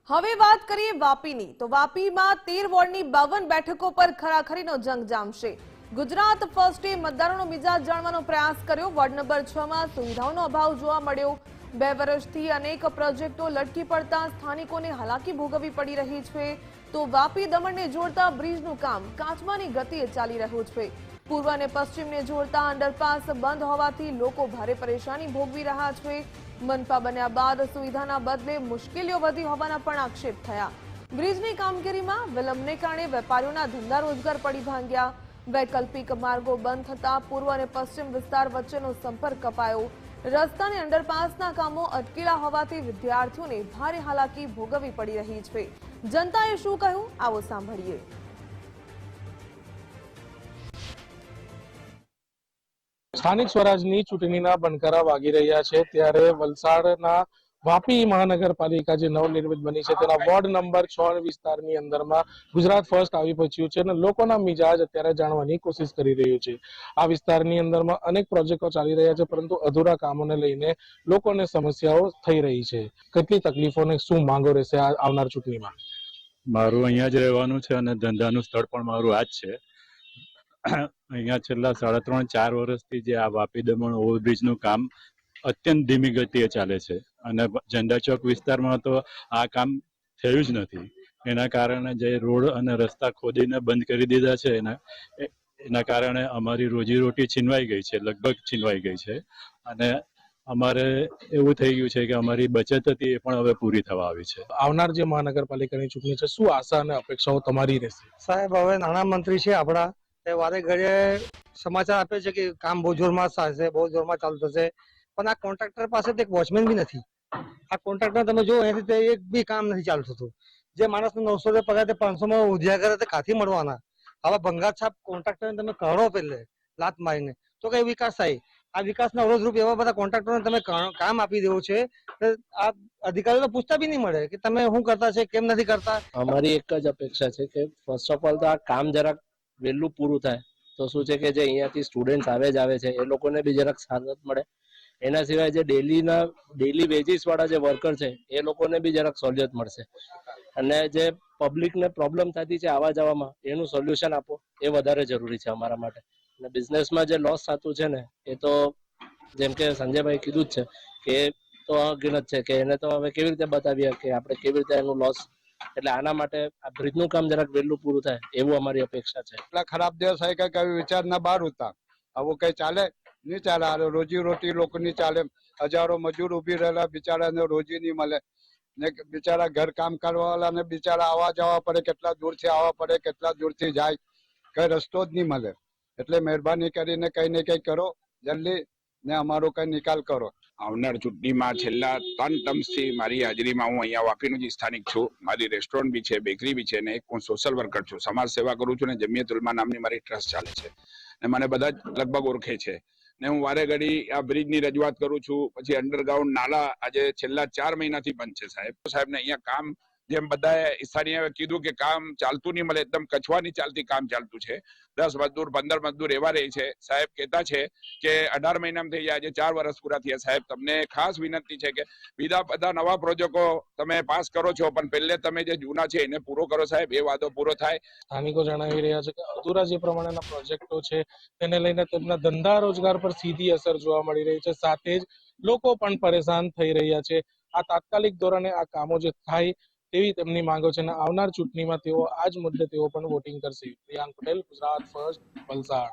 હવે વાત કરીએ વાપીની તો વાપીમાં 13 વોર્ડની 52 બેઠકો પર ખરાખરીનો જંગ જામશે। ગુજરાત ફર્સ્ટે મતદારોનો મિજાજ જાણવાનો પ્રયાસ કર્યો। વોર્ડ નંબર 6 માં સુવિધાઓનો અભાવ જોવા મળ્યો। 2 વર્ષથી અનેક પ્રોજેક્ટો લટકી પડતા સ્થાનિકોને હાલાકી ભોગવવી પડી રહી છે। તો વાપી દમણને જોડતા બ્રિજનું કામ કાચમાની ગતિએ ચાલી રહ્યું છે। પૂર્વ અને પશ્ચિમને જોડતા અંડરપાસ બંધ હોવાથી લોકો ભારે પરેશાની ભોગવી રહ્યા છે। मनपा बन्या बाद सुविधाना बदले मुश्केलीओ वधी होवाना पण आक्षेप थया। ब्रिजनी कामगीरीमां विलंबने कारणे वेपारीओना धंधा रोजगार पड़ी भांग्या। वैकल्पिक मार्गो बंध थता पूर्व और पश्चिम विस्तार वच्चेनो संपर्क कपायो। रस्ता ने अंडरपासना कामों अटकेला होवाथी विद्यार्थीओने भारे हालाकी भोगववी पड़ी रही छे। जनताए शुं कह्युं आवो सांभळीए। સ્થાનિક સ્વરાજની ચૂંટણીના બનકરા વાગી રહ્યા છે ત્યારે વલસાડના વાપી મહાનગરપાલિકા જે નવનિર્મિત બની છે તેના વોર્ડ નંબર 6 વિસ્તારની અંદરમાં ગુજરાત ફર્સ્ટ આવી પહોંચ્યું છે અને લોકોના મિજાજ અત્યારે જાણવાની કોશિશ કરી રહ્યું છે। આ વિસ્તારની અંદરમાં અનેક પ્રોજેક્ટો ચાલી રહ્યા છે પરંતુ અધૂરા કામોને લઈને લોકોને સમસ્યાઓ થઈ રહી છે। કેટલી તકલીફોને શું માંગો રહેશે આવનાર ચૂંટણીમાં? મારું અહીંયા જ રહેવાનું છે અને ધંધાનું સ્થળ પણ મારું આ જ છે। અહીંયા છેલ્લા 3.5-4 વર્ષથી જે આ વાપી દમણ ઓવરબ્રિજનું કામ અત્યંત ધીમી ગતિએ ચાલે છે અને ઝંડા ચોક વિસ્તારમાં તો આ કામ થયું જ નથી। એના કારણે જે રોડ અને રસ્તા ખોદીને બંધ કરી દીધા છે એના કારણે અમારી રોજીરોટી છીનવાઈ ગઈ છે, લગભગ છીનવાઈ ગઈ છે અને અમારે એવું થઈ ગયું છે કે અમારી બચત હતી એ પણ હવે પૂરી થવા આવી છે। આવનાર જે મહાનગરપાલિકાની ચૂંટણી છે શું આશા અને અપેક્ષાઓ તમારી રહેશે? સાહેબ, હવે નાણામંત્રી છે આપણા, તે વારે ઘડીએ સમાચાર આપે છે કે કામ બહુ જોરમાં થશે, બહુ જોરમાં ચાલુ થશે, પણ આ કોન્ટ્રાક્ટર પાસે એક વોચમેન બી નથી। આ કોન્ટ્રાક્ટર તમે જો અહીંથી એક બી કામ નથી ચાલુ થતું। જે માણસને 900 પગાર તે 500 માં ઉધ્યા કરે તે કાથી મળવાના? હવે ભંગાર છાપ કોન્ટ્રાક્ટરને તમે કરો પેલે લાત મારીને તો કઈ વિકાસ થાય? આ વિકાસના અવરોધરૂપ એવા બધા કોન્ટ્રાક્ટરોને તમે કામ આપી દેવો છે, આ અધિકારીઓ પૂછતા બી નહીં મળે કે તમે શું કરતા છે, કેમ નથી કરતા। અમારી એક જ અપેક્ષા છે કે ફર્સ્ટ ઓફ ઓલ તો આ કામ જરાક વહેલું પૂરું થાય તો શું છે કે જે અહીંયાથી સ્ટુડન્ટ આવે છે એ લોકોને બી જરાક સહાયતા મળે। એના સિવાય જે ડેલી વેજીસ વાળા જે વર્કર છે એ લોકોને બી જરાક સહુલિયત મળશે અને જે પબ્લિકને પ્રોબ્લેમ થતી છે આવવા જવામાં એનું સોલ્યુશન આપો એ વધારે જરૂરી છે અમારા માટે। અને બિઝનેસમાં જે લોસ થતું છે ને એ તો જેમ કે સંજયભાઈ કીધું જ છે કે તો અગિનત છે કે એને તો હવે કેવી રીતે બતાવીએ કે આપણે કેવી રીતે એનું લોસ, એટલે આના માટે આ બ્રિજનું કામ જરાક વહેલું પૂરું થાય એવું અમારી અપેક્ષા છે। એટલા ખરાબ દિવસ હોય કે કઈ વિચારના બહાર હતા, આવું કઈ ચાલે નહીં ચાલે। રોજી રોટી લોકોની ચાલે, હજારો મજૂર ઉભી રહેલા બિચારાને રોજી નહીં મળે ને બિચારા ઘર કામ કરવા વાળાને બિચારા આવવા જવા પડે, કેટલા દૂરથી આવવા પડે, કેટલા દૂરથી જાય, કઈ રસ્તો જ નહીં મળે। એટલે મહેરબાની કરીને કઈ ને કઈ કરો જલ્દી ને અમારો કઈ નિકાલ કરો। આવનાર ચૂંટણીમાં છેલ્લા 3 ટર્મ્સથી મારી હાજરીમાં હું અહીંયા વાપીનો જ સ્થાનિક છું। મારી રેસ્ટોરન્ટ બી છે, બેકરી બી છે ને એક હું સોશિયલ વર્કર છું, સમાજ સેવા કરું છું ને જમિયત ઉલમા નામની મારી ટ્રસ્ટ ચાલે છે ને મને બધા જ લગભગ ઓળખે છે ને હું વારે ઘડી આ બ્રિજની રજૂઆત કરું છું। પછી અંડરગ્રાઉન્ડ નાલા આજે છેલ્લા 4 મહિનાથી બંધ છે સાહેબને અહીંયા કામ જેમ બધાએ સ્થાનીય કીધું કે કામ ચાલતું નહીં મળે, એકદમ કચવાની ચાલતી કામ ચાલતું છે। 10 મજદૂર 15 મજદૂર એવા રહે છે। સાહેબ કહેતા છે કે 18 મહિનામાં થઈ જાય, આજે 4 વર્ષ પૂરા થયા। સાહેબ તમને ખાસ વિનંતી છે કે બીજા બધા નવા પ્રોજેક્ટો તમે પાસ કરો છો પણ પહેલે તમે જે જૂના છે એને પૂરો કરો સાહેબ, એ વાદો પૂરો થાય। સ્થાનિકો જણાવી રહ્યા છે કે અધૂરા જે પ્રમાણેના પ્રોજેક્ટો છે તેને લઈને તેમના ધંધા રોજગાર પર સીધી અસર જોવા મળી રહી છે, સાથે જ લોકો પણ પરેશાન થઈ રહ્યા છે। આ તાત્કાલિક ધોરણે આ કામો જે થાય તેવી તેમની માંગો છે અને આવનાર ચૂંટણીમાં તેઓ આ જ મુદ્દે તેઓ પણ વોટિંગ કરશે। પ્રિયાંક પટેલ, ગુજરાત ફર્સ્ટ, વલસાડ।